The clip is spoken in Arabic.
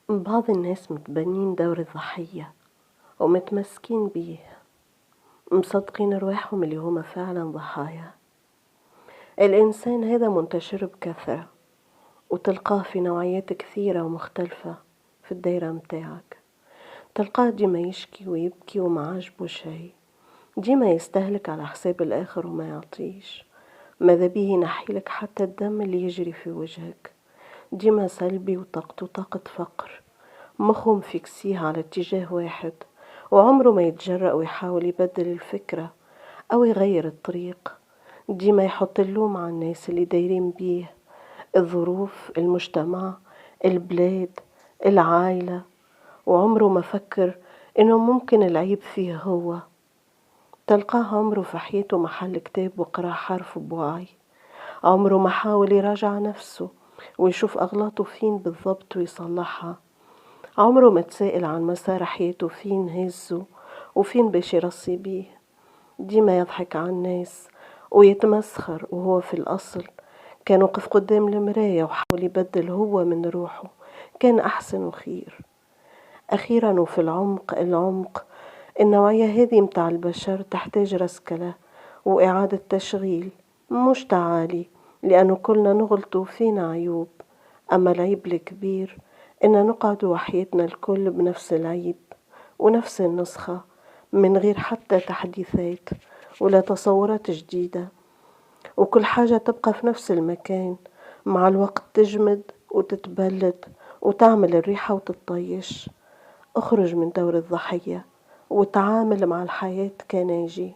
بعض الناس متبنين دور الضحية ومتمسكين بيه، مصدقين رواحهم اللي هما فعلا ضحايا. الإنسان هذا منتشر بكثرة وتلقاه في نوعيات كثيرة ومختلفة في الدايرة متاعك. تلقاه ديما يشكي ويبكي وما عجبه شي، ديما يستهلك على حساب الآخر وما يعطيش، ماذا بيه ينحيلك حتى الدم اللي يجري في وجهك. ديما سلبي وطاقته طاقة فقر، مخه مفكسيه على اتجاه واحد، وعمره ما يتجرأ ويحاول يبدل الفكرة أو يغير الطريق. ديما يحط اللوم على الناس اللي دايرين بيه، الظروف، المجتمع، البلاد، العائلة، وعمره ما فكر إنه ممكن العيب فيه هو. تلقاه عمره في حياته محل كتاب وقرأ حرف بوعي، عمره ما حاول يراجع نفسه ويشوف أغلاطه فين بالضبط ويصلحها. عمره ما تسائل عن مسار حياته فين هزه وفين باش يرصي بيه. ديما يضحك على الناس ويتمسخر، وهو في الأصل كان وقف قدام المراية وحاول يبدل هو من روحه، كان أحسن وخير. أخيرا وفي العمق النوعية هذه متاع البشر تحتاج رسكلة وإعادة تشغيل، مش تعالي، لأنه كلنا نغلطوا فينا عيوب. أما العيب الكبير إن نقعد وحياتنا الكل بنفس العيب ونفس النسخة، من غير حتى تحديثات ولا تصورات جديدة، وكل حاجة تبقى في نفس المكان. مع الوقت تجمد وتتبلد وتعمل الريحة وتطيش. اخرج من دور الضحية وتعامل مع الحياة كناجي.